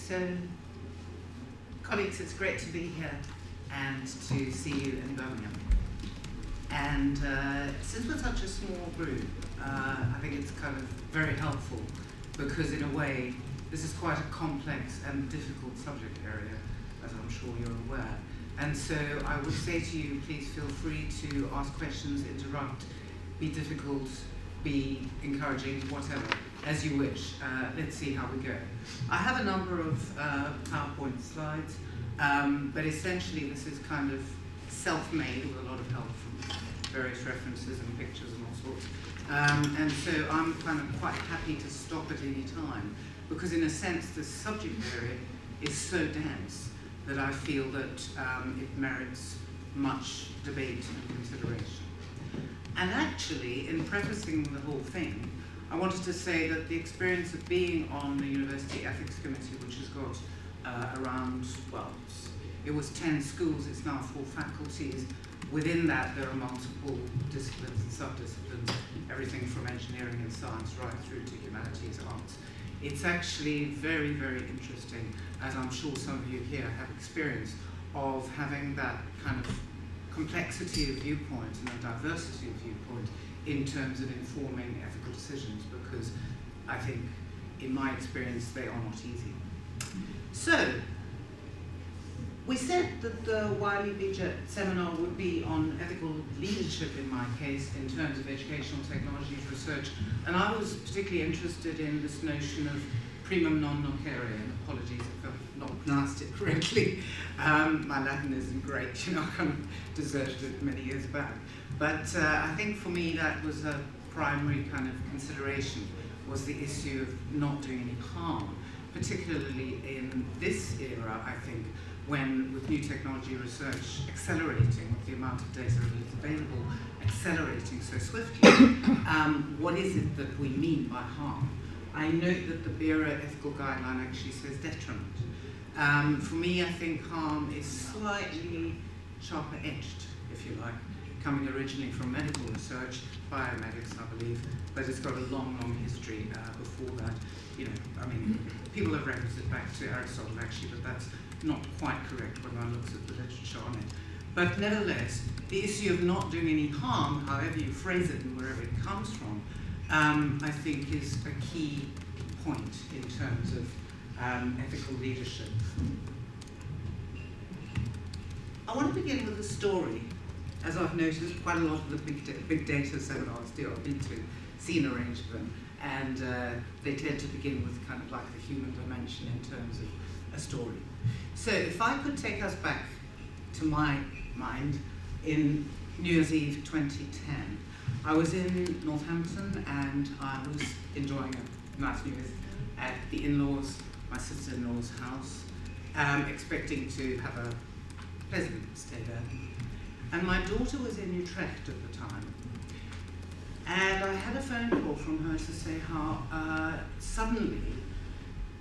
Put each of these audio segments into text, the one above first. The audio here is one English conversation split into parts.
So, colleagues, it's great to be here and to see you in Birmingham. And since we're such a small group, I think it's kind of very helpful because in a way, this is quite a complex and difficult subject area, as I'm sure you're aware. And so I would say to you, please feel free to ask questions, interrupt, be difficult, be encouraging, whatever, as you wish. Let's see how we go. I have a number of PowerPoint slides, but essentially this is kind of self-made with a lot of help from various references and pictures and all sorts. And so I'm kind of quite happy to stop at any time, because in a sense the subject area is so dense that I feel that it merits much debate and consideration. And actually, in prefacing the whole thing, I wanted to say that the experience of being on the University Ethics Committee, which has got around, well, it was 10 schools, it's now 4 faculties. Within that, there are multiple disciplines and sub-disciplines, everything from engineering and science right through to humanities, arts. It's actually very, very interesting, as I'm sure some of you here have experience of having that kind of complexity of viewpoint and a diversity of viewpoint in terms of informing ethical decisions, because I think, in my experience, they are not easy. So, we said that the Wiley BJET seminar would be on ethical leadership, in my case, in terms of educational technologies research, and I was particularly interested in this notion of primum non nocere, and apologies if I've not pronounced it correctly. My Latin isn't great, you know, I kind of deserted it many years back. But I think for me that was a primary kind of consideration, was the issue of not doing any harm, particularly in this era, I think, when with new technology research accelerating, with the amount of data that is available, accelerating so swiftly, what is it that we mean by harm? I note that the BERA ethical guideline actually says detriment. For me, I think harm is slightly sharper edged, if you like, coming originally from medical research, biomedics, I believe, but it's got a long, long history before that. You know, I mean, people have referenced it back to Aristotle actually, but that's not quite correct when one looks at the literature on it. But nevertheless, the issue of not doing any harm, however you phrase it and wherever it comes from, I think is a key point in terms of ethical leadership. I want to begin with a story. As I've noticed, quite a lot of the big data seminars do. I've been to, seen a range of them, and they tend to begin with kind of like the human dimension in terms of a story. So if I could take us back to my mind in New Year's Eve 2010, I was in Northampton and I was enjoying a nice New Year's at the in-laws, my sister-in-law's house, expecting to have a pleasant stay there. And my daughter was in Utrecht at the time. And I had a phone call from her to say how suddenly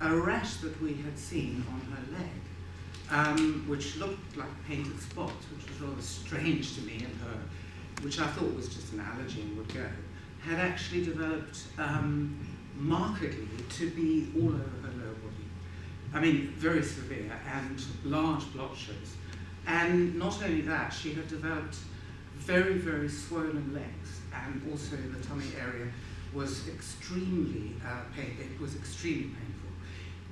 a rash that we had seen on her leg, which looked like painted spots, which was rather strange to me and her, which I thought was just an allergy and would go, had actually developed markedly to be all over her lower body. I mean, very severe and large blotches. And not only that, she had developed very, very swollen legs, and also the tummy area was extremely it was extremely painful.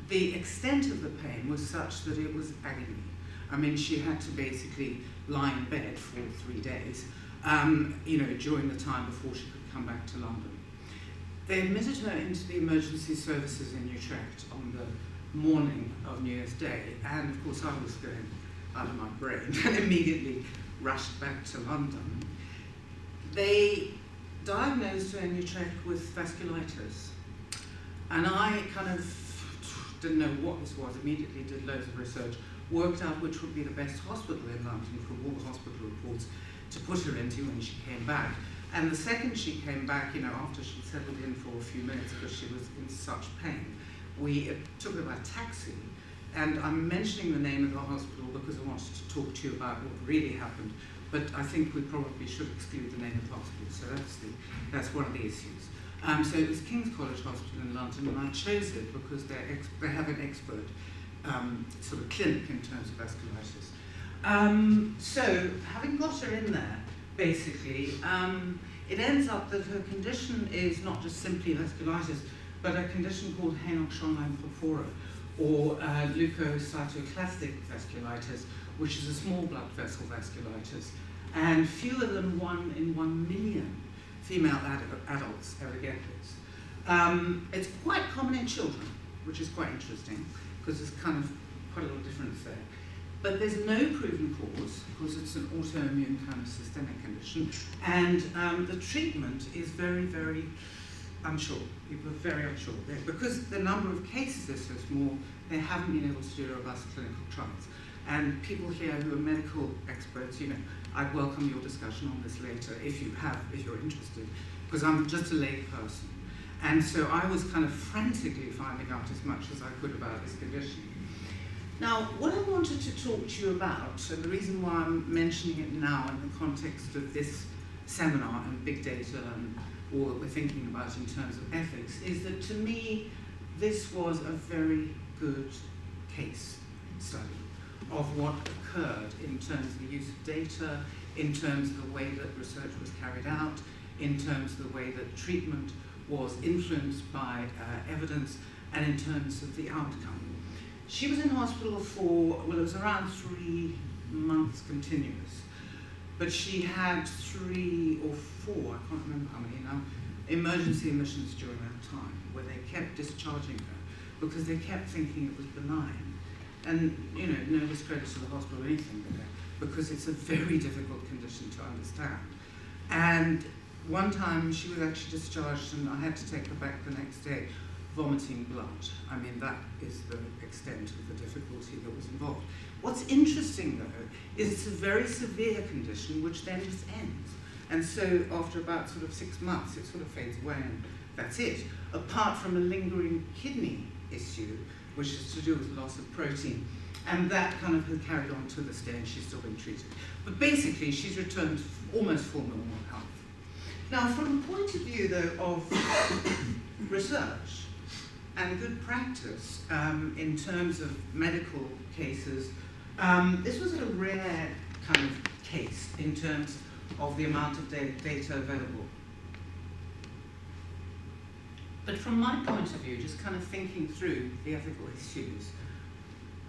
The extent of the pain was such that it was agony. I mean, she had to basically lie in bed for 3 days, you know, during the time before she could come back to London. They admitted her into the emergency services in Utrecht on the morning of New Year's Day, and of course I was going out of my brain and immediately rushed back to London. They diagnosed her in Utrecht with vasculitis, and I kind of didn't know what this was, immediately did loads of research, worked out which would be the best hospital in London from all the hospital reports to put her into when she came back. And the second she came back, you know, after she settled in for a few minutes because she was in such pain, we took her by taxi. And I'm mentioning the name of the hospital because I wanted to talk to you about what really happened, but I think we probably should exclude the name of the hospital, so that's one of the issues. So it was King's College Hospital in London, and I chose it because they have an expert sort of clinic in terms of vasculitis. So, having got her in there, basically, it ends up that her condition is not just simply vasculitis, but a condition called Henoch-Schönlein porphyria, or leukocytoclastic vasculitis, which is a small blood vessel vasculitis, and fewer than 1 in 1 million female adults ever get this. It's quite common in children, which is quite interesting, because there's kind of quite a lot of difference there. But there's no proven cause, because it's an autoimmune kind of systemic condition, and the treatment is very, very unsure. People are very unsure. Because the number of cases is so small, they haven't been able to do robust clinical trials. And people here who are medical experts, you know, I'd welcome your discussion on this later if you're interested, because I'm just a lay person. And so I was kind of frantically finding out as much as I could about this condition. Now, what I wanted to talk to you about, and the reason why I'm mentioning it now in the context of this seminar and big data and all that we're thinking about in terms of ethics, is that to me, this was a very good case study of what occurred in terms of the use of data, in terms of the way that research was carried out, in terms of the way that treatment was influenced by evidence, and in terms of the outcome. She was in hospital for, well, it was around 3 months continuous, but she had 3 or 4, I can't remember how many now, emergency admissions during that time, where they kept discharging her because they kept thinking it was benign. And, you know, no discredit to the hospital or anything there, because it's a very difficult condition to understand. And one time she was actually discharged and I had to take her back the next day, vomiting blood. I mean, that is the extent of the difficulty that was involved. What's interesting, though, is it's a very severe condition which then just ends. And so after about sort of 6 months, it sort of fades away and that's it. Apart from a lingering kidney issue, which is to do with loss of protein. And that kind of has carried on to this day and she's still being treated. But basically, she's returned to almost full normal health. Now, from the point of view, though, of research and good practice in terms of medical cases, this was a rare kind of case in terms of the amount of data available. But from my point of view, just kind of thinking through the ethical issues,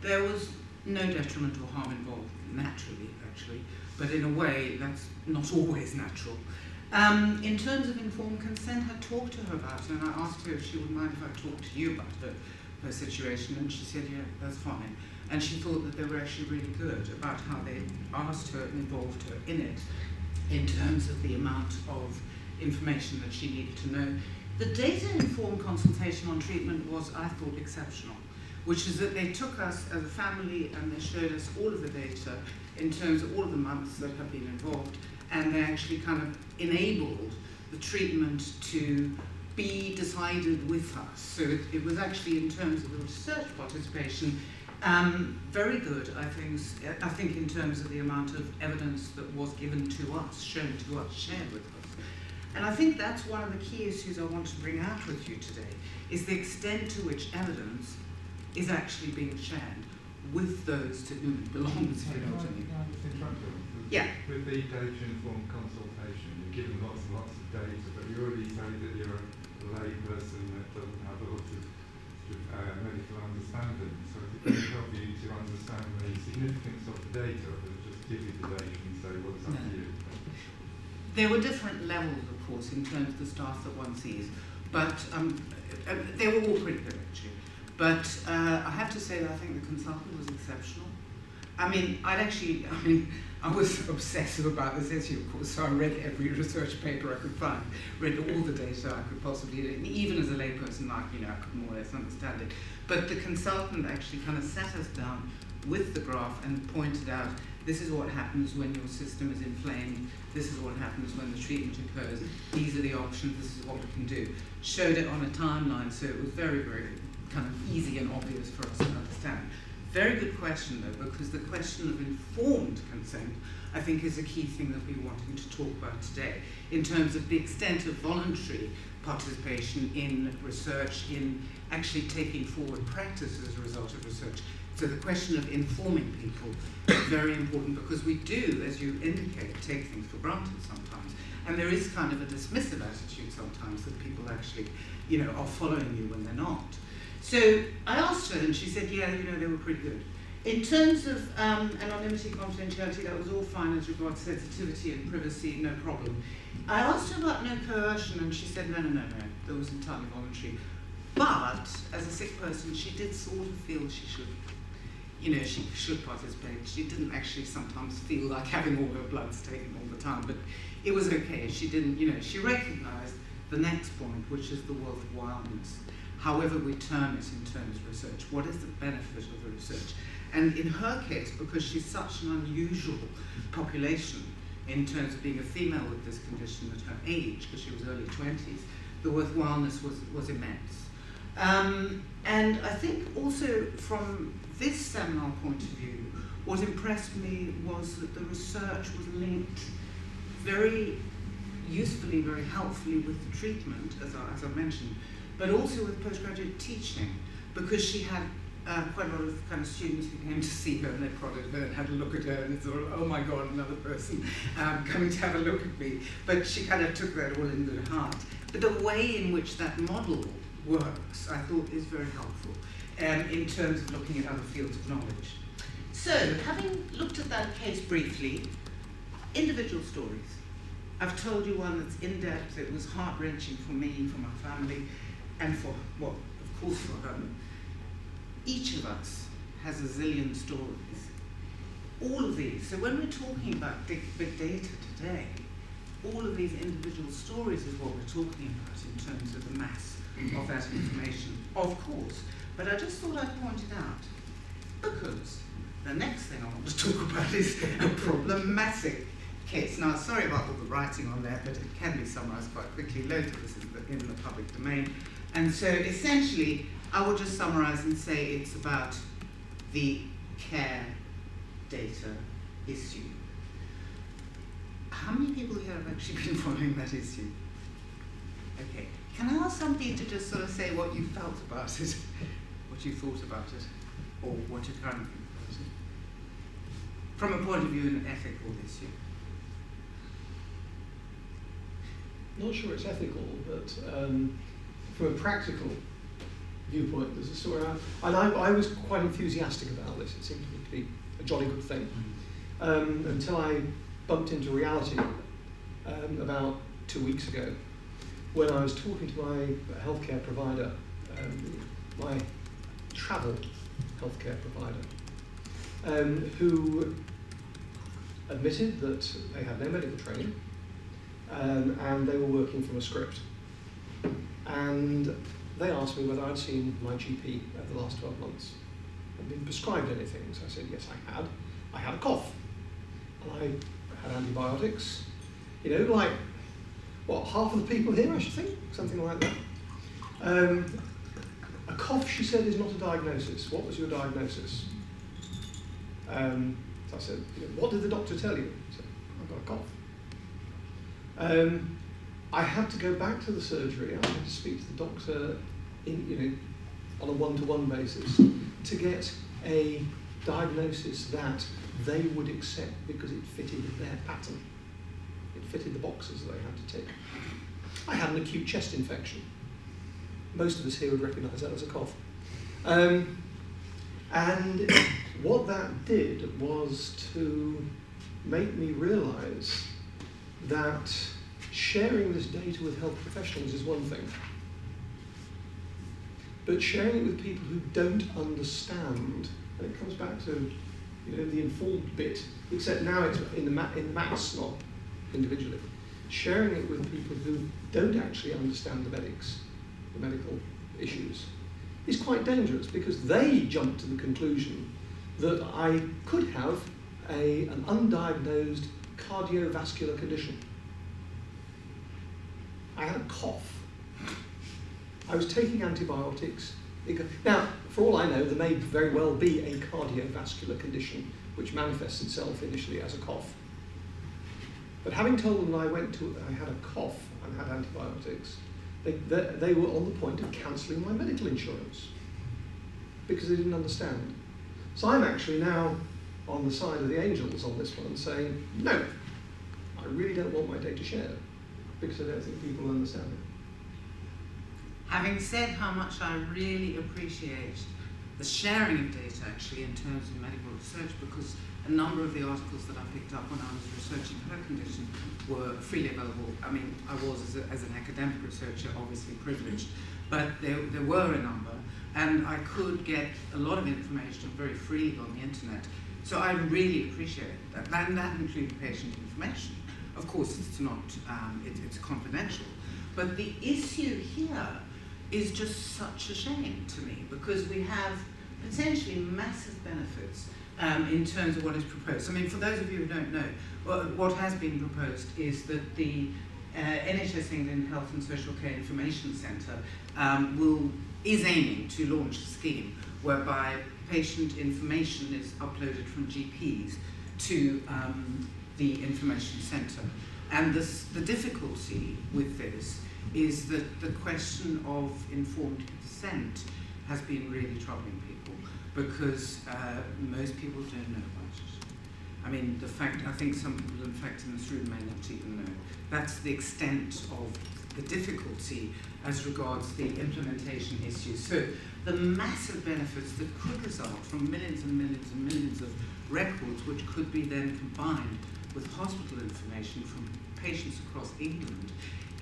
there was no detriment or harm involved, naturally, actually, but in a way that's not always natural. In terms of informed consent, I talked to her about it, and I asked her if she would mind if I talked to you about her situation, and she said, yeah, that's fine. And she thought that they were actually really good about how they asked her and involved her in it, in terms of the amount of information that she needed to know. The data-informed consultation on treatment was, I thought, exceptional, which is that they took us as a family and they showed us all of the data in terms of all of the months that have been involved, and they actually kind of enabled the treatment to be decided with us. So it was actually, in terms of the research participation, very good, I think in terms of the amount of evidence that was given to us, shown to us, shared with us. And I think that's one of the key issues I want to bring out with you today, is the extent to which evidence is actually being shared with those to whom it belongs, if you know what I mean. Yeah. With the data-informed consultation, you're given lots and lots of data, but you already say that you're a lay person that doesn't have a lot of medical understanding. So it can help you to understand the significance of the data, or just give you the data and say, well, it's up to you. There were different levels, of course, in terms of the staff that one sees, but they were all pretty good, actually. But I have to say that I think the consultant was exceptional. I was obsessive about this issue, of course, so I read every research paper I could find, read all the data I could possibly, even as a layperson, I could more or less understand it. But the consultant actually kind of sat us down with the graph and pointed out, this is what happens when your system is inflamed, this is what happens when the treatment occurs, these are the options, this is what we can do. Showed it on a timeline, so it was very, very kind of easy and obvious for us to understand. Very good question, though, because the question of informed consent, I think, is a key thing that we're wanting to talk about today, in terms of the extent of voluntary participation in research, in actually taking forward practice as a result of research. So the question of informing people is very important, because we do, as you indicate, take things for granted sometimes. And there is kind of a dismissive attitude sometimes that people actually, are following you when they're not. So I asked her, and she said, yeah, they were pretty good. In terms of anonymity, confidentiality, that was all fine as regards sensitivity and privacy, no problem. I asked her about no coercion, and she said, no, that was entirely voluntary. But as a sick person, she did sort of feel she should participate. She didn't actually sometimes feel like having all her bloods taken all the time, but it was okay. She didn't, she recognized the next point, which is the worthwhileness. However we term it in terms of research, what is the benefit of the research? And in her case, because she's such an unusual population in terms of being a female with this condition at her age, because she was early 20s, the worthwhileness was immense. And I think also from this seminar point of view, what impressed me was that the research was linked very usefully, very helpfully with the treatment, as I mentioned, but also with postgraduate teaching, because she had quite a lot of kind of students who came to see her, and they prodded her and had a look at her, and it's sort of, oh my God, another person coming to have a look at me. But she kind of took that all in good heart. But the way in which that model works, I thought, is very helpful in terms of looking at other fields of knowledge. So, having looked at that case briefly, individual stories. I've told you one that's in-depth. It was heart-wrenching for me, for my family, and for, well, of course, for her. Each of us has a zillion stories. All of these, so when we're talking about big data today, all of these individual stories is what we're talking about in terms of the mass of that information, of course. But I just thought I'd point it out, because the next thing I want to talk about is a problematic case. Now, sorry about all the writing on there, but it can be summarized quite quickly. Loads of this is in the public domain. And so essentially, I will just summarize and say it's about the care data issue. How many people here have actually been following that issue? Okay. Can I ask somebody to just sort of say what you felt about it, what you thought about it, or what you currently think about it, from a point of view an ethical issue? Not sure it's ethical, but from a practical viewpoint, there's a story. And I was quite enthusiastic about this. It seemed to be a jolly good thing. Until I bumped into reality about 2 weeks ago, when I was talking to my healthcare provider, my travel healthcare provider, who admitted that they had no medical training, and they were working from a script. And they asked me whether I'd seen my GP over the last 12 months and been prescribed anything. So I said, yes, I had. I had a cough. And I had antibiotics. Like, what, half of the people here, I should think? Something like that. A cough, she said, is not a diagnosis. What was your diagnosis? So I said, what did the doctor tell you? He said, I've got a cough. I had to go back to the surgery. I had to speak to the doctor on a one-to-one basis to get a diagnosis that they would accept because it fitted their pattern. It fitted the boxes they had to tick. I had an acute chest infection. Most of us here would recognise that as a cough. And what that did was to make me realise that sharing this data with health professionals is one thing, but sharing it with people who don't understand, and it comes back to the informed bit, except now it's in mass, not individually. Sharing it with people who don't actually understand the medical issues, is quite dangerous, because they jump to the conclusion that I could have an undiagnosed cardiovascular condition. I had a cough. I was taking antibiotics. Now, for all I know, there may very well be a cardiovascular condition which manifests itself initially as a cough. But having told them that I had a cough and had antibiotics, they were on the point of cancelling my medical insurance because they didn't understand. So I'm actually now on the side of the angels on this one, saying, no, I really don't want my data shared because I don't think people understand it. Having said how much I really appreciate the sharing of data actually in terms of medical research, because a number of the articles that I picked up when I was researching her condition were freely available. I mean, I was, as an academic researcher, obviously privileged, but there were a number, and I could get a lot of information very freely on the internet. So I really appreciate that. And that included patient information. Of course, it's not, it's confidential. But the issue here is just such a shame to me, because we have potentially massive benefits in terms of what is proposed. I mean, for those of you who don't know, what has been proposed is that the NHS England Health and Social Care Information Centre is aiming to launch a scheme whereby patient information is uploaded from GPs to the information centre. And the difficulty with this is that the question of informed consent has been really troubling people, because most people don't know about it. I mean, I think some people, in fact, in this room may not even know. That's the extent of the difficulty as regards the implementation issues. So the massive benefits that could result from millions and millions and millions of records, which could be then combined with hospital information from patients across England,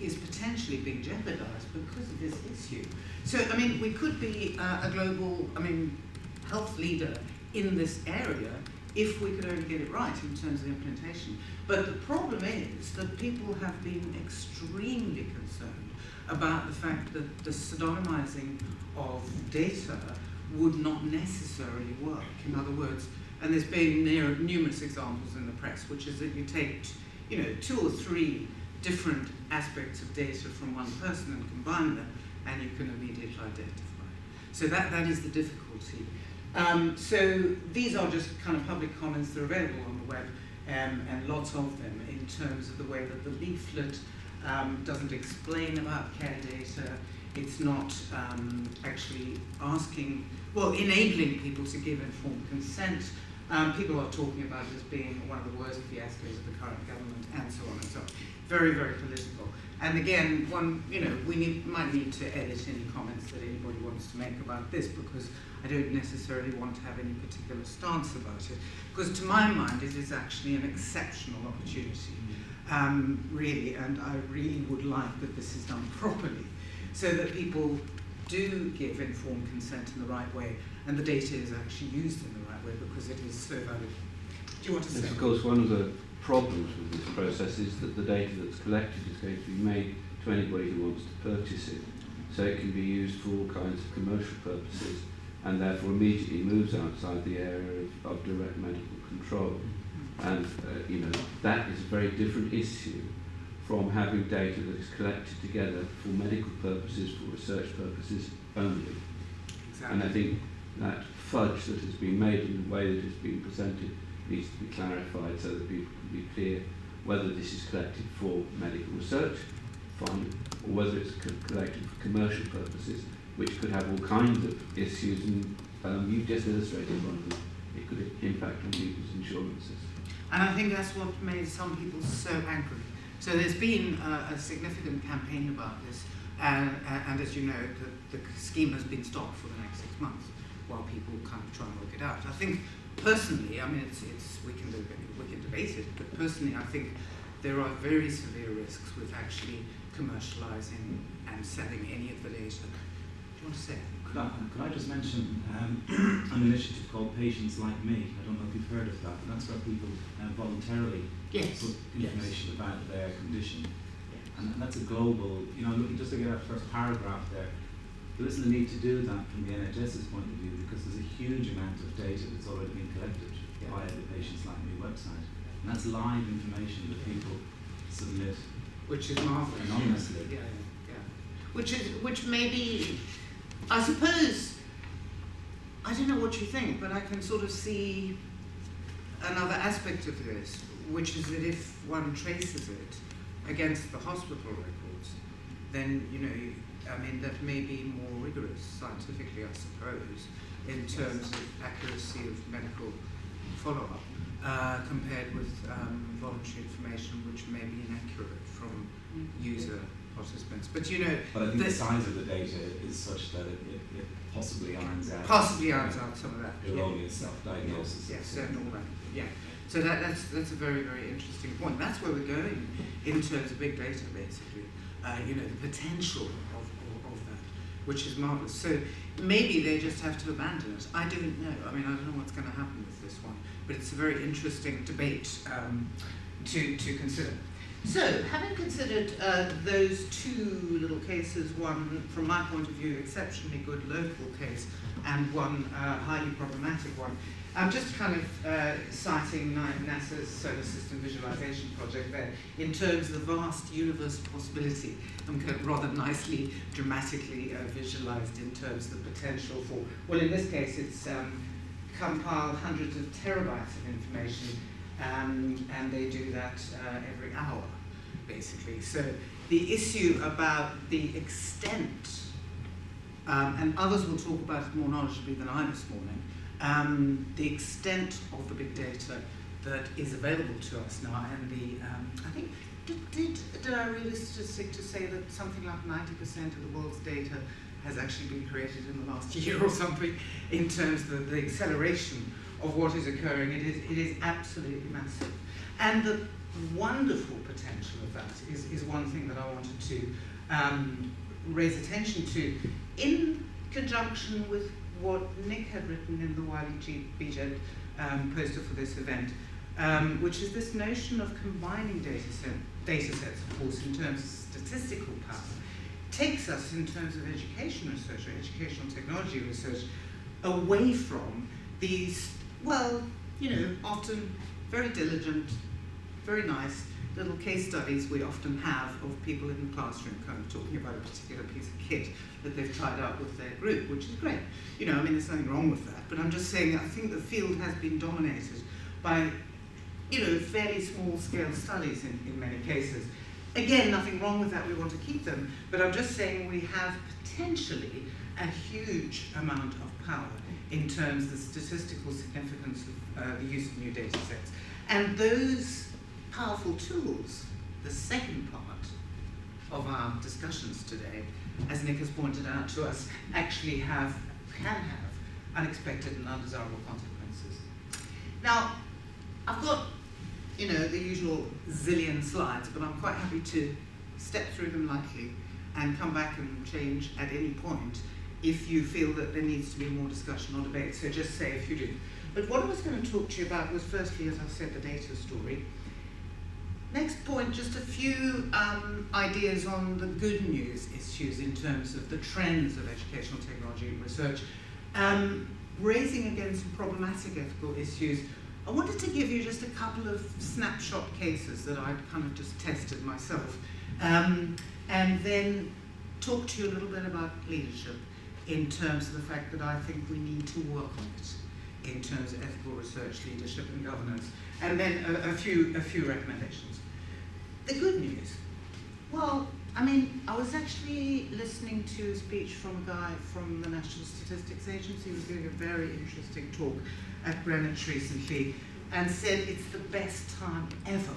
is potentially being jeopardized because of this issue. So, I mean, we could be a global, health leader in this area if we could only get it right in terms of implementation. But the problem is that people have been extremely concerned about the fact that the pseudonymizing of data would not necessarily work. In other words, and there's been numerous examples in the press, which is that you take, 2 or 3 different aspects of data from one person and combine them, and you can immediately identify. So that is the difficulty. So these are just kind of public comments that are available on the web, and lots of them, in terms of the way that the leaflet doesn't explain about care data. It's not actually enabling people to give informed consent. People are talking about it as being one of the worst fiascos of the current government, and so on and so on. Very, very political. And again, we might need to edit any comments that anybody wants to make about this, because I don't necessarily want to have any particular stance about it. Because to my mind, it is actually an exceptional opportunity, really, and I really would like that this is done properly, so that people do give informed consent in the right way, and the data is actually used in the right way, because it is so valuable. Do you want to say? Yes, of course, one of the problems with this process is that the data that's collected is going to be made to anybody who wants to purchase it. So it can be used for all kinds of commercial purposes, and therefore immediately moves outside the area of direct medical control. And that is a very different issue from having data that is collected together for medical purposes, for research purposes only. Exactly. And I think that fudge that has been made in the way that it's been presented needs to be clarified, so that people can be clear whether this is collected for medical research, fine, or whether it's collected for commercial purposes, which could have all kinds of issues, and you just illustrated one of them. It could impact on people's insurances. And I think that's what made some people so angry. So there's been a significant campaign about this, and as you know, the scheme has been stopped for the next 6 months while people kind of try and work it out. I think personally, we can debate it, but personally I think there are very severe risks with actually commercializing and selling any of the data. Do you want to say? Could I just mention an initiative called Patients Like Me? I don't know if you've heard of that, but that's where people voluntarily put information about their condition. And that's a global, just to get that first paragraph there, there isn't a need to do that from the NHS's point of view, because there's a huge amount of data that's already been collected via the Patients Like Me website. And that's live information that people submit. Which is marvelous. Anonymously. Yeah. Which maybe I suppose, I don't know what you think, but I can sort of see another aspect of this, which is that if one traces it against the hospital records, then, that may be more rigorous scientifically, I suppose, in terms of accuracy of medical follow-up, compared with voluntary information, which may be inaccurate from user participants. But But I think the size of the data is such that it possibly irons out. Possibly irons out some of that. Erroneous self-diagnosis. Yes, and all that. Yeah. So that's a very, very interesting point. That's where we're going in terms of big data, basically. The potential of that, which is marvelous. So maybe they just have to abandon it. I don't know. I don't know what's going to happen with this one, but it's a very interesting debate to consider. So, having considered those two little cases, one, from my point of view, exceptionally good local case, and one highly problematic one, I'm just kind of citing NASA's Solar System Visualization Project there in terms of the vast universe possibility, and kind of rather nicely, dramatically visualized in terms of the potential for, well, in this case, it's compiled hundreds of terabytes of information, and they do that every hour, basically. So the issue about the extent, and others will talk about it more knowledgeably than I this morning, the extent of the big data that is available to us now, and the, I think, did I read a statistic to say that something like 90% of the world's data has actually been created in the last year or something, in terms of the acceleration of what is occurring? It is absolutely massive. And the wonderful potential of that is one thing that I wanted to raise attention to, in conjunction with what Nick had written in the Wiley BJET poster for this event, which is this notion of combining data sets, of course, in terms of statistical power, takes us in terms of education research or educational technology research away from these, well, often very diligent, very nice little case studies we often have of people in the classroom kind of talking about a particular piece of kit that they've tried out with their group, which is great. There's nothing wrong with that, but I'm just saying I think the field has been dominated by, fairly small scale studies in many cases. Again, nothing wrong with that, we want to keep them, but I'm just saying we have potentially a huge amount of power in terms of the statistical significance of the use of new data sets. And those powerful tools, the second part of our discussions today, as Nick has pointed out to us, actually can have unexpected and undesirable consequences. Now, I've got, the usual zillion slides, but I'm quite happy to step through them lightly and come back and change at any point if you feel that there needs to be more discussion or debate. So just say if you do. But what I was going to talk to you about was, firstly, as I said, the data story. Next point, just a few ideas on the good news issues in terms of the trends of educational technology research. Raising again some problematic ethical issues. I wanted to give you just a couple of snapshot cases that I'd kind of just tested myself, and then talk to you a little bit about leadership in terms of the fact that I think we need to work on it in terms of ethical research, leadership and governance, and then a few recommendations. The good news. Well, I was actually listening to a speech from a guy from the National Statistics Agency who was giving a very interesting talk at Greenwich recently, and said it's the best time ever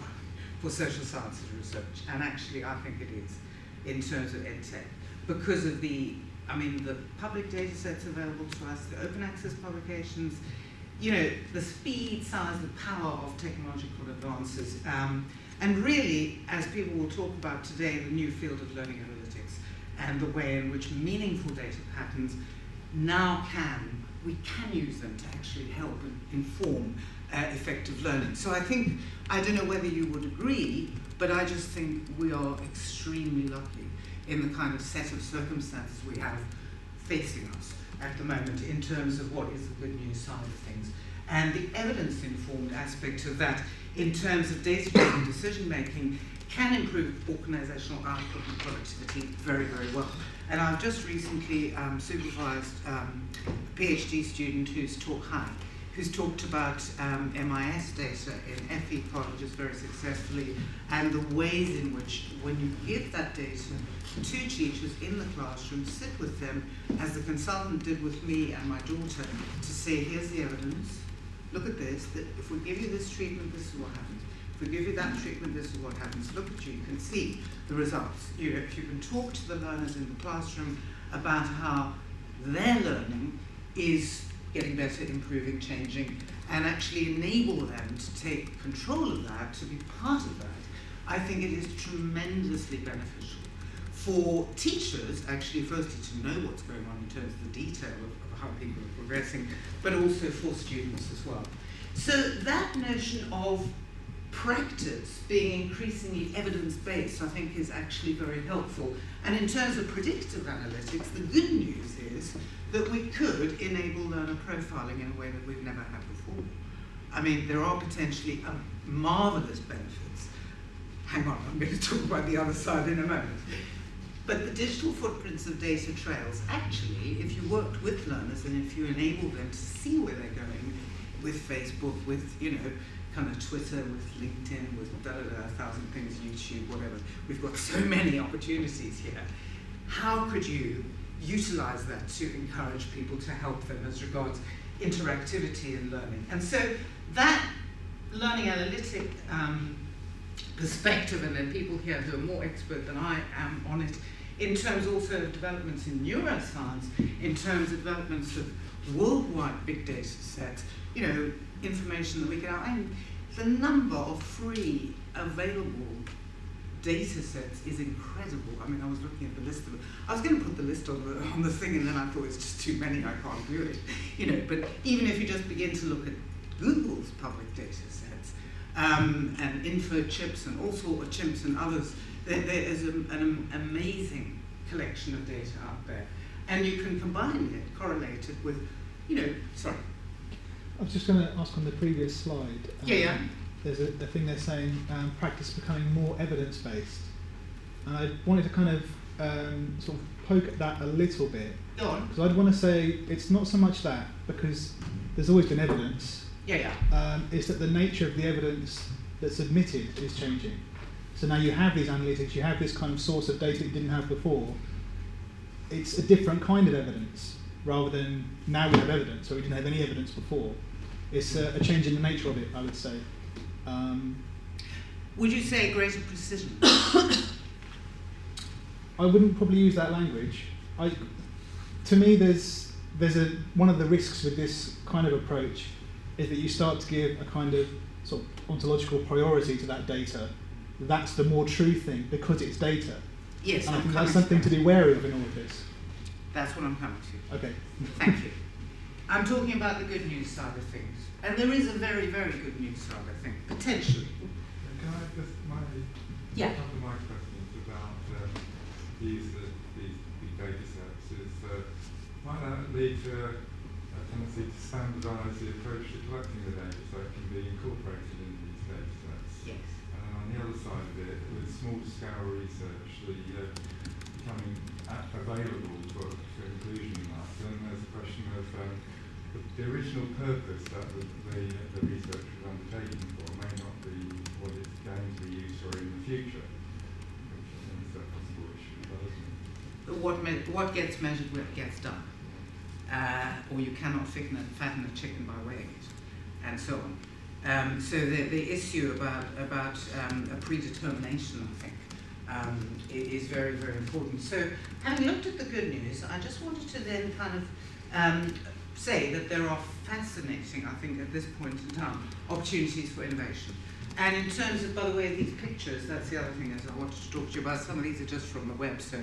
for social sciences research, and actually I think it is, in terms of EdTech, because of the public data sets available to us, the open access publications, the speed, size, the power of technological advances, and really, as people will talk about today, the new field of learning analytics and the way in which meaningful data patterns now we can use them to actually help and inform effective learning. So I don't know whether you would agree, but I just think we are extremely lucky in the kind of set of circumstances we have facing us at the moment in terms of what is the good news side of things. And the evidence-informed aspect of that in terms of data-driven decision-making can improve organisational output and productivity very, very well. And I've just recently supervised a PhD student who's talked about MIS data in FE colleges very successfully, and the ways in which, when you give that data to teachers in the classroom, sit with them, as the consultant did with me and my daughter, to say, here's the evidence, look at this, that if we give you this treatment, this is what happens. If we give you that treatment, this is what happens. Look at you can see the results. If you can talk to the learners in the classroom about how their learning is getting better, improving, changing, and actually enable them to take control of that, to be part of that, I think it is tremendously beneficial for teachers, actually, firstly to know what's going on in terms of the detail of how people are progressing, but also for students as well. So that notion of practice being increasingly evidence-based, I think, is actually very helpful. And in terms of predictive analytics, the good news is that we could enable learner profiling in a way that we've never had before. I mean, there are potentially marvelous benefits. Hang on, I'm going to talk about the other side in a moment. But the digital footprints of data trails, actually, if you worked with learners and if you enable them to see where they're going with Facebook, with, kind of Twitter, with LinkedIn, with 1,000 things, YouTube, whatever. We've got so many opportunities here. How could you utilize that to encourage people to help them as regards interactivity and learning? And so that learning analytic perspective, and there are people here who are more expert than I am on it, in terms also of developments in neuroscience, in terms of developments of worldwide big data sets, information that we can have. And the number of free available data sets is incredible. I mean, I was looking at the list of it. I was going to put the list on the thing, and then I thought it's just too many, I can't do it. But even if you just begin to look at Google's public data sets, and InfoChips and all sorts of chips and others, there is an amazing collection of data out there. And you can combine it, correlate it with, sorry. I was just going to ask on the previous slide. Yeah. There's a thing they're saying, practice becoming more evidence-based. And I wanted to kind of sort of poke at that a little bit. Go on. Because I'd want to say it's not so much that, because there's always been evidence. It's that the nature of the evidence that's admitted is changing. So now you have these analytics, you have this kind of source of data that you didn't have before. It's a different kind of evidence, rather than now we have evidence, so we didn't have any evidence before. It's a change in the nature of it, I would say. Would you say greater precision? I wouldn't probably use that language. To me, there's one of the risks with this kind of approach is that you start to give a kind of sort of ontological priority to that data. That's the more true thing because it's data. Yes, and I think that's something to be wary of in all of this. That's what I'm coming to. Okay. Thank you. I'm talking about the good news side of things. And there is a very, very good news side, I think, potentially. Can I just, Yeah. a couple of my questions about the use of these big data sets is, might that lead to a tendency to standardise the approach to collecting the data so it can be incorporated into these data sets? Yes. And on the other side of it, with small-scale research, becoming available for inclusion in that, then there's a question of the original purpose that the research was undertaken for may not be what it's going to be used for in the future, which I think is a possible issue, isn't it? What gets measured gets done. Or you cannot fatten a chicken by weighing it, and so on. So the issue about a predetermination, I think, is very, very important. So having looked at the good news, I just wanted to then kind of say that there are fascinating, I think, at this point in time, opportunities for innovation. And in terms of, by the way, these pictures, that's the other thing is I wanted to talk to you about. Some of these are just from the web, so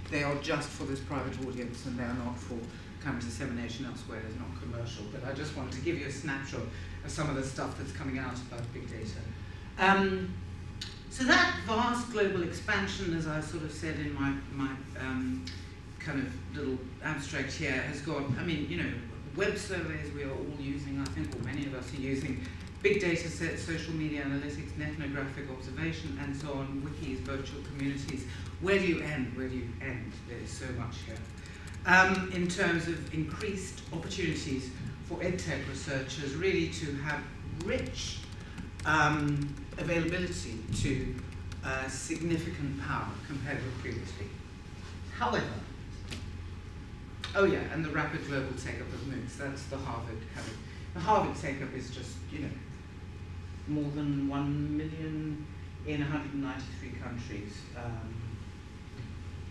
they are just for this private audience and they are not for kind of dissemination elsewhere. It's not commercial, but I just wanted to give you a snapshot of some of the stuff that's coming out about big data. So that vast global expansion, as I sort of said in my kind of little abstract here, has got, web surveys we are all using, I think, or many of us are using, big data sets, social media analytics, ethnographic observation, and so on, wikis, virtual communities. Where do you end? Where do you end? There is so much here. In terms of increased opportunities for EdTech researchers really to have rich availability to significant power compared with previously. However, oh yeah, and the rapid global take-up of MOOCs, that's the Harvard kind of. The Harvard take-up is just, you know, more than 1 million in 193 countries.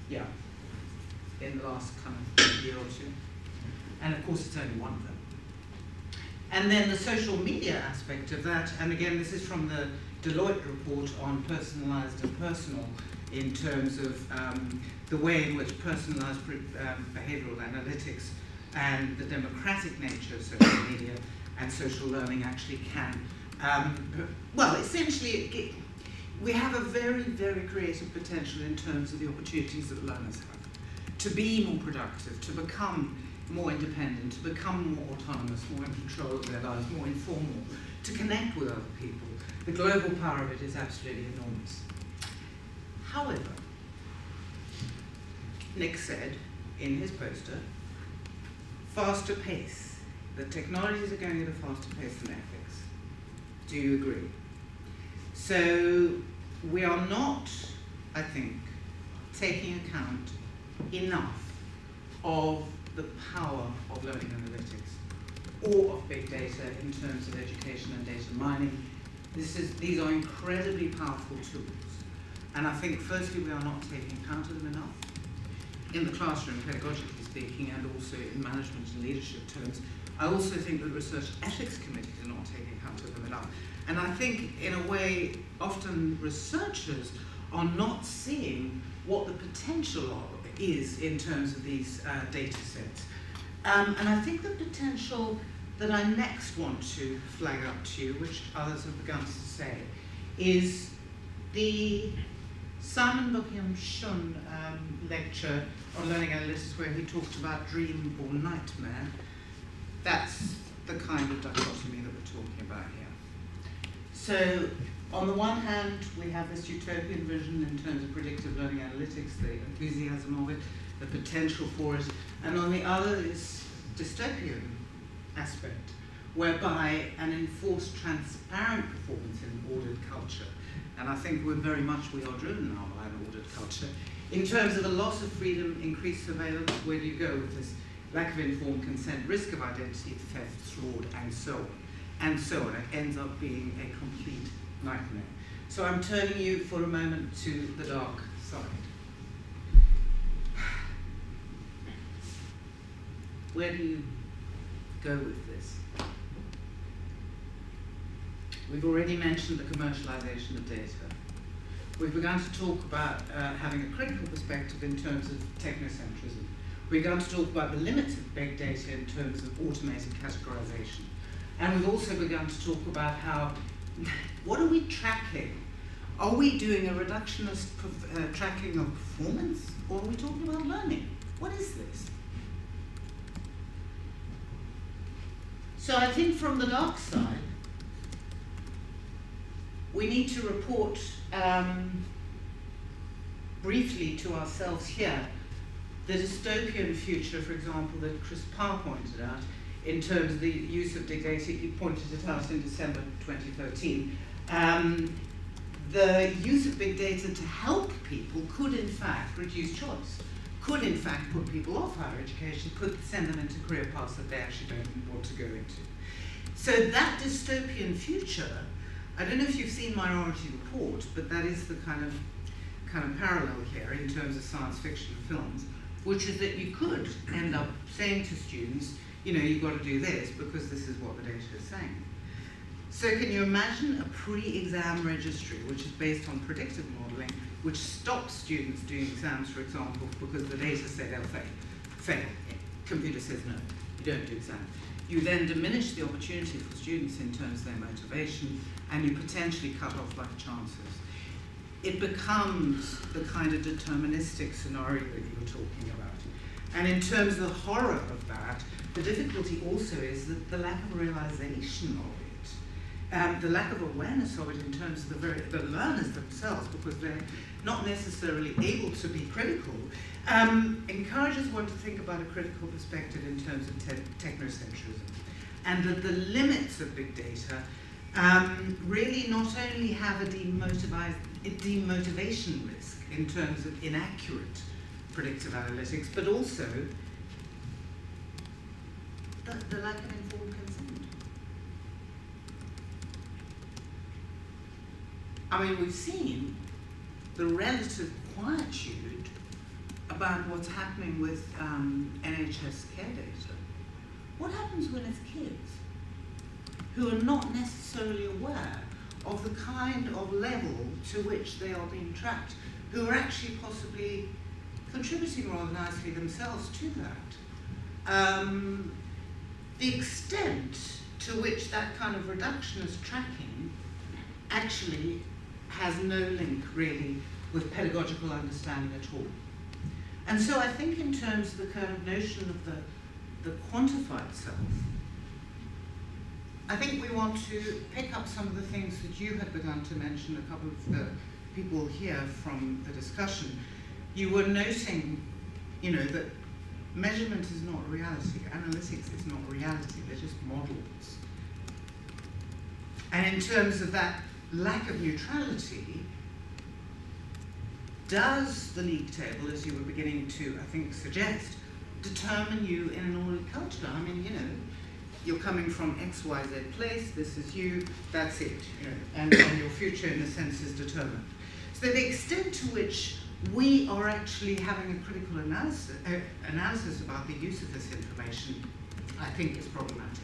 Yeah, in the last kind of year or two. And of course, it's only one of them. And then the social media aspect of that, and again, this is from the Deloitte report on personalized and personal in terms of the way in which personalized behavioral analytics and the democratic nature of social media and social learning actually can, well, essentially, we have a very, very creative potential in terms of the opportunities that learners have to be more productive, to become more independent, to become more autonomous, more in control of their lives, more informal, to connect with other people. The global power of it is absolutely enormous. However, Nick said in his poster, faster pace. The technologies are going at a faster pace than ethics. Do you agree? So we are not, I think, taking account enough of the power of learning analytics or of big data in terms of education and data mining. These are incredibly powerful tools. And I think, firstly, we are not taking account of them enough in the classroom, pedagogically speaking, and also in management and leadership terms. I also think that research ethics committees are not taking account of them enough. And I think, in a way, often researchers are not seeing what the potential is in terms of these data sets. And I think the potential that I next want to flag up to you, which others have begun to say, is the Simon Buckingham-Shun lecture on learning analytics, where he talked about dream or nightmare. That's the kind of dichotomy that we're talking about here. So, on the one hand, we have this utopian vision in terms of predictive learning analytics, the enthusiasm of it, the potential for it, and on the other is dystopian aspect, whereby an enforced transparent performance in an ordered culture, and I think we are driven now by an ordered culture, in terms of a loss of freedom, increased surveillance. Where do you go with this? Lack of informed consent, risk of identity theft, fraud, and so on. And so on. It ends up being a complete nightmare. So I'm turning you for a moment to the dark side. Where do you go with this? We've already mentioned the commercialization of data. We've begun to talk about having a critical perspective in terms of technocentrism. We've begun to talk about the limits of big data in terms of automated categorization. And we've also begun to talk about how, what are we tracking? Are we doing a reductionist tracking of performance, or are we talking about learning? What is this? So I think from the dark side, we need to report briefly to ourselves here the dystopian future, for example, that Chris Parr pointed out in terms of the use of big data. He pointed it out in December 2013. The use of big data to help people could in fact reduce choice, could in fact put people off higher education, could send them into career paths that they actually don't want to go into. So that dystopian future, I don't know if you've seen Minority Report, but that is the kind of parallel here in terms of science fiction films, which is that you could end up saying to students, you know, you've got to do this because this is what the data is saying. So can you imagine a pre-exam registry which is based on predictive modeling, which stops students doing exams, for example, because the data say they'll fail. Computer says no, you don't do exams. You then diminish the opportunity for students in terms of their motivation, and you potentially cut off life chances. It becomes the kind of deterministic scenario that you were talking about. And in terms of the horror of that, the difficulty also is that the lack of realization of it. the lack of awareness of it in terms of the learners themselves, because they're not necessarily able to be critical, encourages one to think about a critical perspective in terms of technocentrism, and that the limits of big data really not only have a demotivation risk in terms of inaccurate predictive analytics, but also the lack of informed consent. I mean, we've seen the relative quietude about what's happening with NHS care data. What happens when it's kids who are not necessarily aware of the kind of level to which they are being tracked, who are actually possibly contributing rather nicely themselves to that? The extent to which that kind of reductionist tracking actually has no link really with pedagogical understanding at all. And so I think in terms of the kind of notion of the quantified self, I think we want to pick up some of the things that you had begun to mention, a couple of the people here from the discussion. You were noting, that measurement is not reality, analytics is not reality, they're just models. And in terms of that lack of neutrality, does the league table, as you were beginning to, I think, suggest, determine you in an ordered culture? I mean, you're coming from XYZ place, this is you, that's it, and your future, in a sense, is determined. So the extent to which we are actually having a critical analysis about the use of this information, I think is problematic.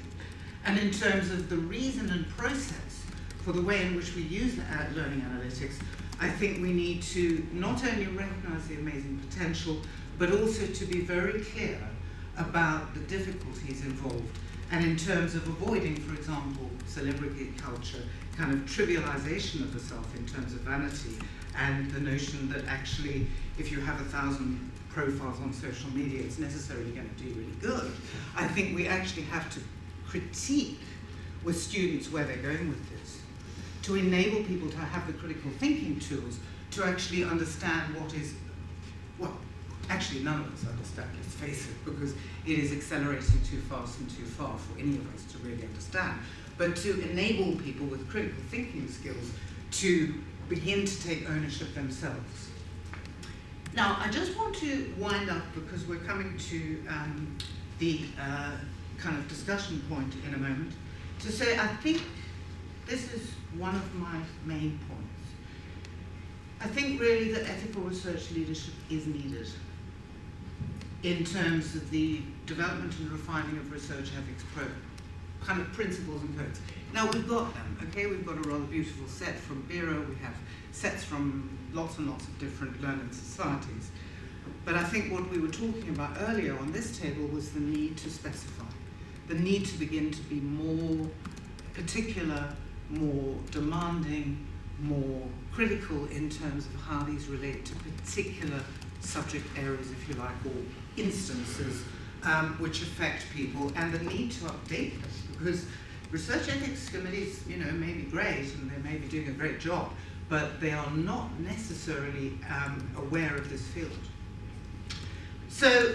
And in terms of the reason and process for the way in which we use learning analytics, I think we need to not only recognize the amazing potential, but also to be very clear about the difficulties involved. And in terms of avoiding, for example, celebrity culture, kind of trivialization of the self in terms of vanity, and the notion that actually, if you have 1,000 profiles on social media, it's necessarily going to do really good. I think we actually have to critique with students where they're going with this, to enable people to have the critical thinking tools to actually understand what is, well, actually none of us understand, let's face it, because it is accelerating too fast and too far for any of us to really understand. But to enable people with critical thinking skills to begin to take ownership themselves. Now, I just want to wind up, because we're coming to the kind of discussion point in a moment, to say I think this is one of my main points. I think really that ethical research leadership is needed in terms of the development and refining of research ethics kind of principles and codes. Now, we've got them, okay? We've got a rather beautiful set from Bureau. We have sets from lots and lots of different learning societies. But I think what we were talking about earlier on this table was the need to specify, the need to begin to be more particular, more demanding, more critical in terms of how these relate to particular subject areas, if you like, or instances which affect people, and the need to update them, because research ethics committees, may be great and they may be doing a great job, but they are not necessarily aware of this field. So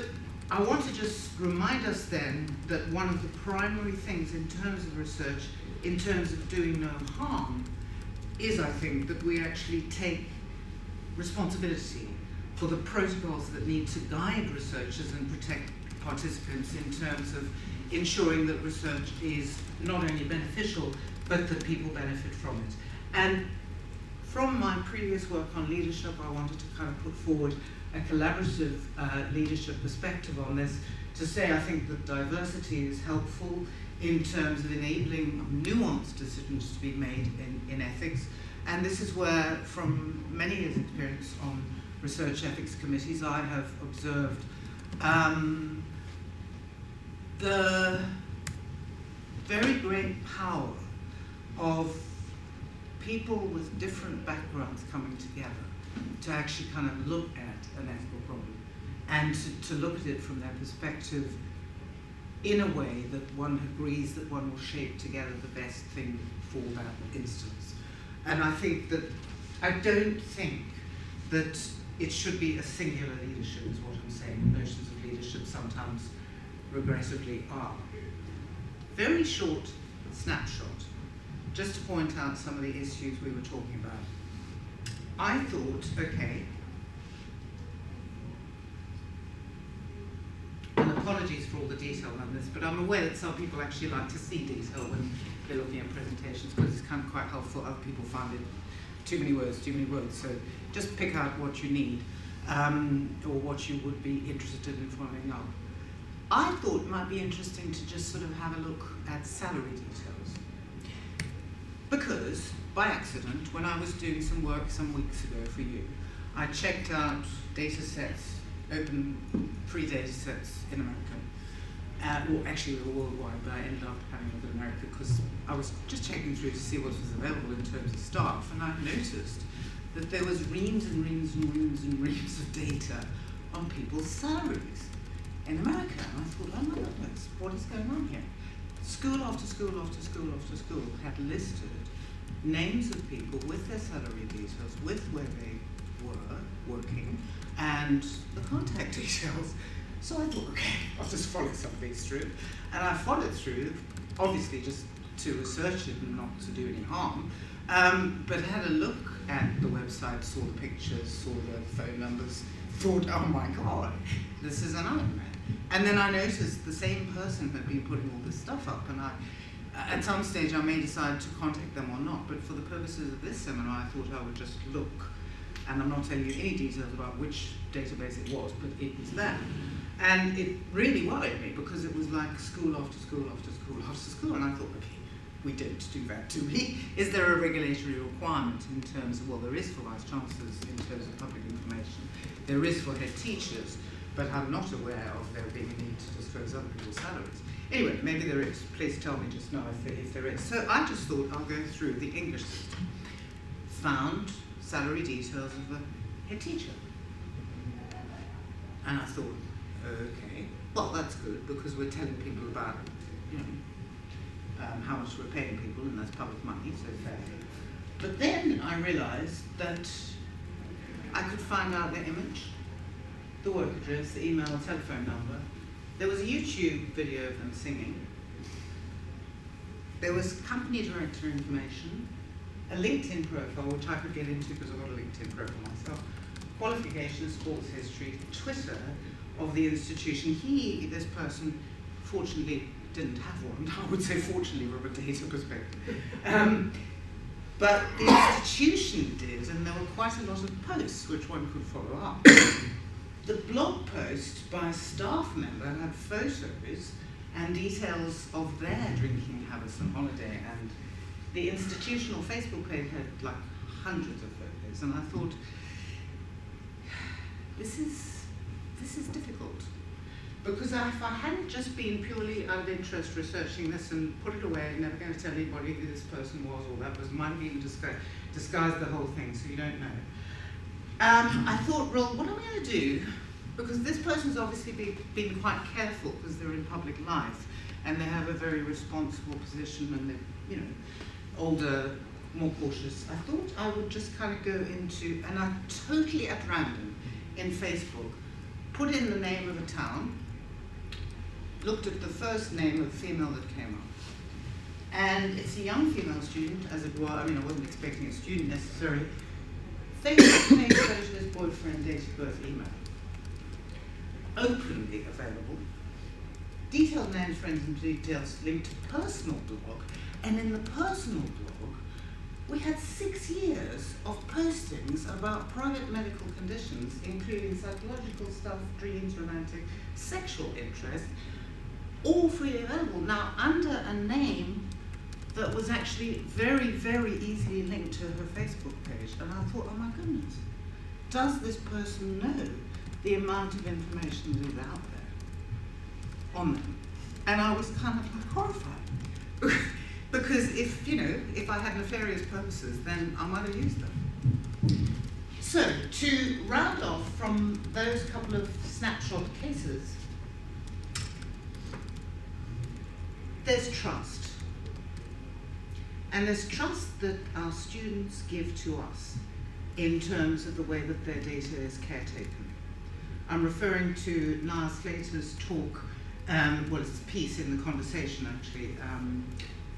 I want to just remind us then that one of the primary things in terms of research, in terms of doing no harm, is, I think, that we actually take responsibility for the protocols that need to guide researchers and protect participants in terms of ensuring that research is not only beneficial, but that people benefit from it. And from my previous work on leadership, I wanted to kind of put forward a collaborative leadership perspective on this, to say I think that diversity is helpful in terms of enabling nuanced decisions to be made in ethics. And this is where, from many years' experience on research ethics committees, I have observed the very great power of people with different backgrounds coming together to actually kind of look at an ethical problem and to look at it from their perspective in a way that one agrees that one will shape together the best thing for that instance. And I don't think that it should be a singular leadership is what I'm saying. Notions of leadership sometimes regrettably are. Very short snapshot, just to point out some of the issues we were talking about. I thought, okay, and apologies for all the detail on this, but I'm aware that some people actually like to see detail when they're looking at presentations because it's kind of quite helpful. Other people find it too many words. So just pick out what you need or what you would be interested in following up. I thought it might be interesting to just sort of have a look at salary details. Because, by accident, when I was doing some work some weeks ago for you, I checked out data sets, open free data sets in America. Well, actually, they were worldwide, but I ended up having a look at America because I was just checking through to see what was available in terms of staff, and I noticed that there was reams and reams and reams and reams of data on people's salaries in America. And I thought, oh my goodness, what is going on here? School after school after school after school had listed names of people with their salary details, with where they were working, and the contact details. So I thought, okay, I'll just follow some of these through. And I followed through, obviously just to research it and not to do any harm, but had a look at the website, saw the pictures, saw the phone numbers, thought, oh my God, this is a nightmare. And then I noticed the same person had been putting all this stuff up, and at some stage I may decide to contact them or not, but for the purposes of this seminar I thought I would just look, and I'm not telling you any details about which database it was, but it was there. And it really worried me because it was like school after school after school after school, and I thought, okay, we don't do that, do we? Is there a regulatory requirement in terms of, well, there is for vice chancellors in terms of public information, there is for head teachers, but I'm not aware of there being a need to disclose other people's salaries. Anyway, maybe there is. Please tell me just now if there is. So I just thought I'll go through the English system. Found salary details of the head teacher. And I thought, okay, well, that's good because we're telling people about, how much we're paying people, and that's public money, so fair. But then I realized that I could find out their image, the work address, the email, telephone number. There was a YouTube video of them singing. There was company director information, a LinkedIn profile, which I could get into because I've got a LinkedIn profile myself, qualifications, sports history, Twitter of the institution. This person, fortunately didn't have one. I would say fortunately from a data perspective. But the institution did, and there were quite a lot of posts which one could follow up. The blog post by a staff member had photos and details of their drinking habits and holiday, and the institutional Facebook page had like hundreds of photos, and I thought, this is difficult. Because if I hadn't just been purely out of interest researching this and put it away, never going to tell anybody who this person was or that was, might have even disguised the whole thing, so you don't know. I thought, well, what am I going to do? Because this person's obviously been quite careful because they're in public life and they have a very responsible position and they're, older, more cautious. I thought I would just kind of go into, and I totally at random in Facebook, put in the name of a town, looked at the first name of the female that came up. And it's a young female student, as it were. I mean, I wasn't expecting a student necessarily. Facebook name, specialist, boyfriend, date of birth, email. Openly available. Detailed names, friends, and details linked to personal blog. And in the personal blog, we had 6 years of postings about private medical conditions, including psychological stuff, dreams, romantic, sexual interest, all freely available. Now, under a name that was actually very, very easily linked to her Facebook page. And I thought, oh my goodness, does this person know the amount of information that is out there on them? And I was kind of like horrified. Because if I had nefarious purposes, then I might have used them. So, to round off from those couple of snapshot cases, there's trust. And there's trust that our students give to us in terms of the way that their data is caretaken. I'm referring to Niall Slater's talk, well, it's a piece in The Conversation actually,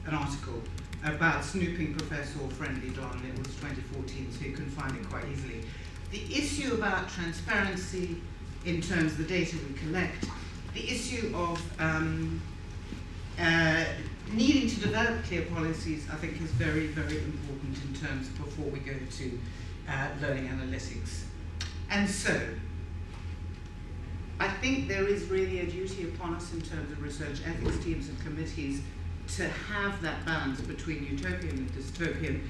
an article about snooping Professor Friendly Don. It was 2014, so you can find it quite easily. The issue about transparency in terms of the data we collect, the issue of needing to develop clear policies, I think is very, very important in terms of before we go to learning analytics. And so, I think there is really a duty upon us in terms of research ethics teams and committees to have that balance between utopian and dystopian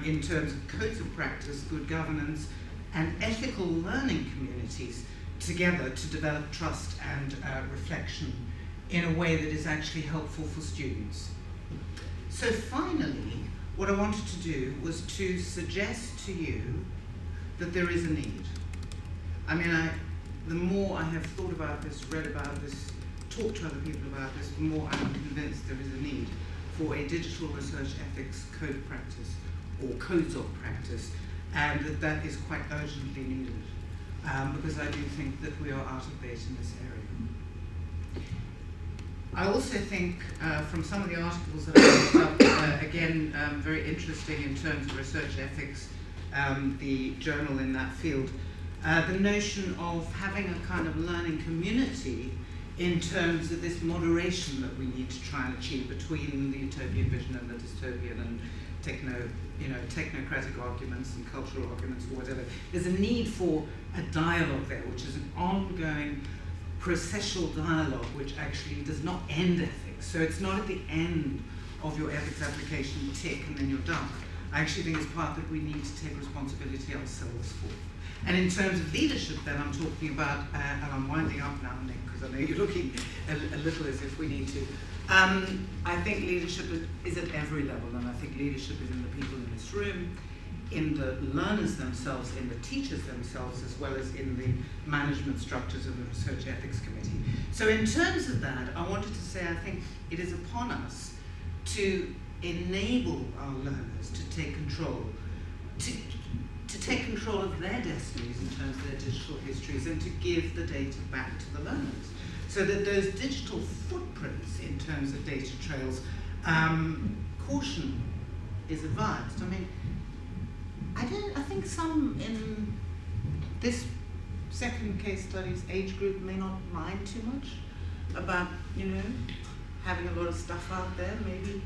in terms of codes of practice, good governance, and ethical learning communities together to develop trust and reflection in a way that is actually helpful for students. So finally, what I wanted to do was to suggest to you that there is a need. I mean, the more I have thought about this, read about this, talked to other people about this, the more I'm convinced there is a need for a digital research ethics code of practice or codes of practice, and that is quite urgently needed because I do think that we are out of date in this area. I also think from some of the articles that I looked up, again, very interesting in terms of research ethics, the journal in that field, the notion of having a kind of learning community in terms of this moderation that we need to try and achieve between the utopian vision and the dystopian and technocratic arguments and cultural arguments or whatever. There's a need for a dialogue there, which is an ongoing processual dialogue which actually does not end ethics. So it's not at the end of your ethics application, tick, and then you're done. I actually think it's part that we need to take responsibility ourselves for. And in terms of leadership, then I'm talking about, and I'm winding up now, Nick, because I know you're looking a little as if we need to. I think leadership is at every level, and I think leadership is in the people in this room, in the learners themselves, in the teachers themselves, as well as in the management structures of the Research Ethics Committee. So in terms of that, I wanted to say I think it is upon us to enable our learners to take control, to take control of their destinies in terms of their digital histories and to give the data back to the learners. So that those digital footprints in terms of data trails, caution is advised. I mean, I think some in this second case study's age group may not mind too much about, having a lot of stuff out there, maybe.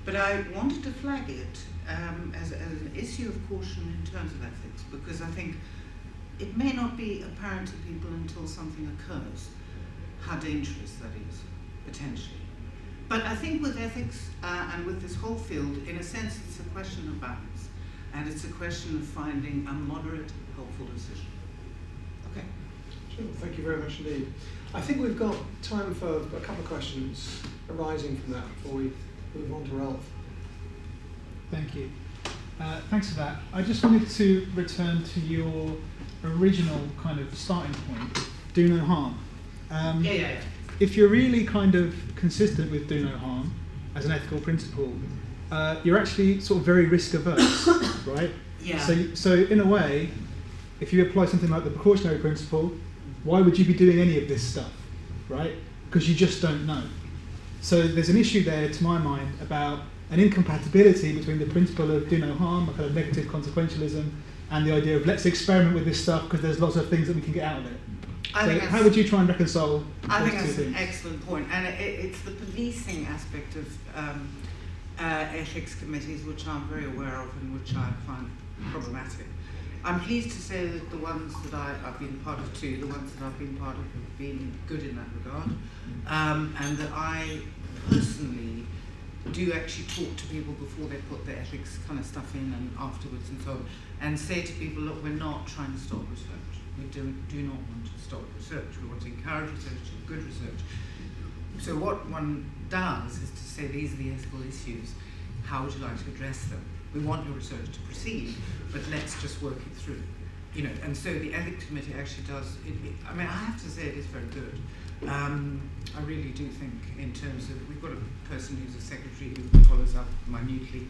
But I wanted to flag it as an issue of caution in terms of ethics, because I think it may not be apparent to people until something occurs how dangerous that is, potentially. But I think with ethics and with this whole field, in a sense, it's a question of balance. And it's a question of finding a moderate, helpful decision. Okay. Sure, thank you very much indeed. I think we've got time for a couple of questions arising from that before we move on to Ralph. Thank you. Thanks for that. I just wanted to return to your original kind of starting point, do no harm. If you're really kind of consistent with do no harm as an ethical principle, you're actually sort of very risk averse, right? Yeah. So in a way, if you apply something like the precautionary principle, why would you be doing any of this stuff, right? Because you just don't know. So there's an issue there, to my mind, about an incompatibility between the principle of do no harm, a kind of negative consequentialism, and the idea of let's experiment with this stuff because there's lots of things that we can get out of it. So how would you try and reconcile those two things? I think that's an excellent point. And it's the policing aspect of ethics committees, which I'm very aware of and which I find problematic. I'm pleased to say that the ones that I've been part of too, the ones that I've been part of have been good in that regard. And that I personally do actually talk to people before they put their ethics kind of stuff in and afterwards and so on, and say to people, look, we're not trying to stop research. We do not want to stop research. We want to encourage research, good research. So what one does is to say, these are the ethical issues. How would you like to address them? We want your research to proceed, but let's just work it through. And so the ethics committee actually does, I mean, I have to say it is very good. I really do think in terms of, we've got a person who's a secretary who follows up minutely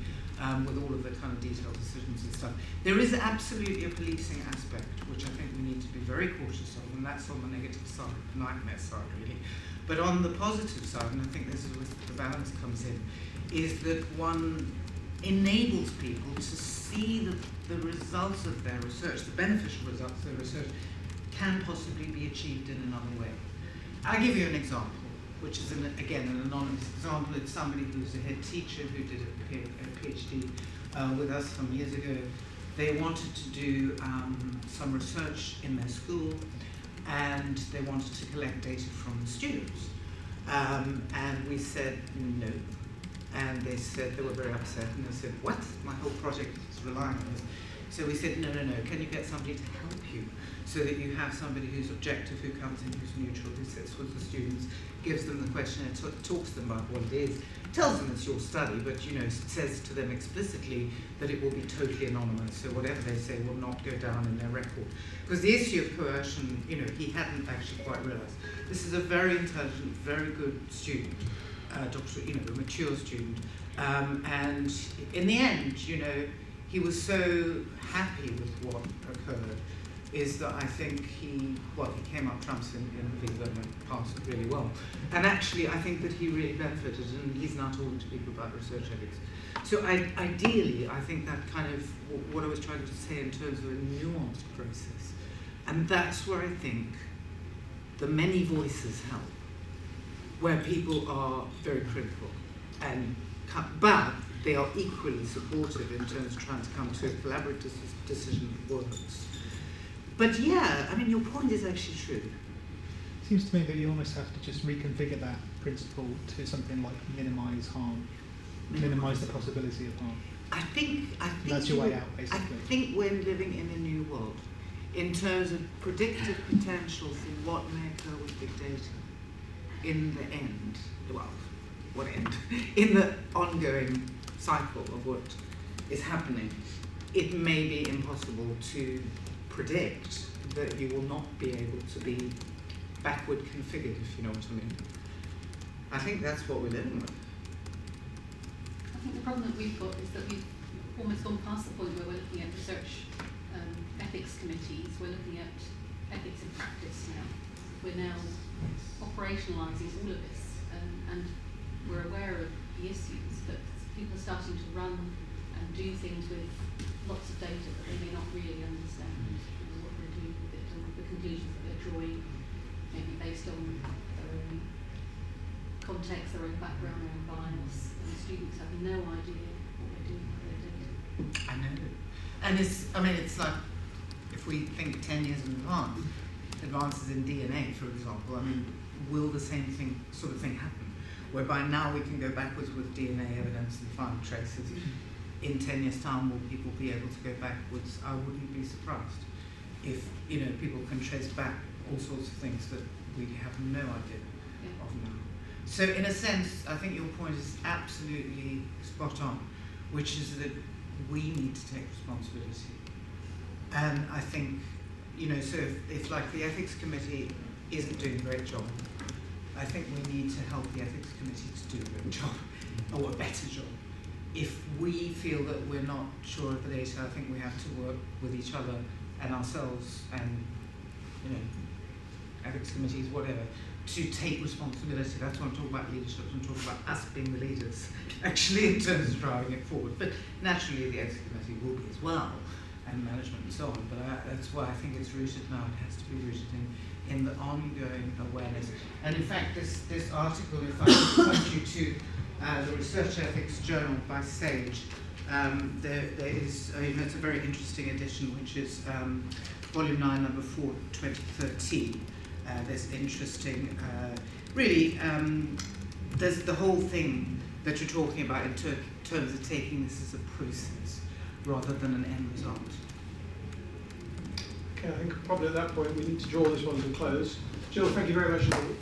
with all of the kind of detailed decisions and stuff. There is absolutely a policing aspect, which I think we need to be very cautious of, and that's on the negative side, the nightmare side really. But on the positive side, and I think this is where the balance comes in, is that one enables people to see the results of their research, the beneficial results of their research, can possibly be achieved in another way. I'll give you an example, which is, again, an anonymous example. It's somebody who's a head teacher who did a PhD with us some years ago. They wanted to do some research in their school, and they wanted to collect data from the students. And we said no. And they said, they were very upset, and they said, what? My whole project is relying on this. So we said, no, can you get somebody to help you so that you have somebody who's objective, who comes in, who's neutral, who sits with the students, gives them the questionnaire, talks to them about what it is, tells them it's your study, but says to them explicitly that it will be totally anonymous, so whatever they say will not go down in their record. Because the issue of coercion, he hadn't actually quite realised. This is a very intelligent, very good student, a mature student, and in the end, he was so happy with what occurred, is that I think he came up trumps in Viva and passed it really well. And actually, I think that he really benefited, and he's now talking to people about research ethics. So ideally, I think that kind of what I was trying to say in terms of a nuanced process. And that's where I think the many voices help, where people are very critical, but they are equally supportive in terms of trying to come to a collaborative decision that works. But yeah, your point is actually true. It seems to me that you almost have to just reconfigure that principle to something like minimise harm, minimise the possibility of harm. I think that's your way out, basically. I think we're living in a new world in terms of predictive potential for what may occur with big data. In the end, in the ongoing cycle of what is happening, it may be impossible to predict that you will not be able to be backward configured, if you know what I mean. I think that's what we're living with. I think the problem that we've got is that we've almost gone past the point where we're looking at research ethics committees, we're looking at ethics in practice now. We're now operationalising all of this, and we're aware of the issues, but people are starting to run and do things with lots of data that they may not really understand what they're doing with it, and the conclusions that they're drawing may be based on their own context, their own background, their own bias, and the students have no idea what they're doing with their data. I know. And it's like, if we think 10 years in advance, advances in DNA, for example, will the same sort of thing happen? Whereby now we can go backwards with DNA evidence and find traces. In 10 years' time, will people be able to go backwards? I wouldn't be surprised if people can trace back all sorts of things that we have no idea of now. So in a sense, I think your point is absolutely spot on, which is that we need to take responsibility. And I think, so if like the ethics committee isn't doing a great job, I think we need to help the ethics committee to do a good job, or a better job. If we feel that we're not sure of the data, I think we have to work with each other and ourselves and, ethics committees, whatever, to take responsibility. That's what I'm talking about leadership. I'm talking about us being the leaders, actually, in terms of driving it forward. But naturally, the ethics committee will be as well, and management and so on. But that's why I think it's rooted now. It has to be rooted in the ongoing awareness. And in fact, this article, if I could point you to the Research Ethics Journal by Sage, there is, it's a very interesting edition, which is volume 9, number 4, 2013. There's interesting, there's the whole thing that you're talking about in terms of taking this as a process rather than an end result. Okay, I think probably at that point we need to draw this one to a close. Jill, thank you very much indeed.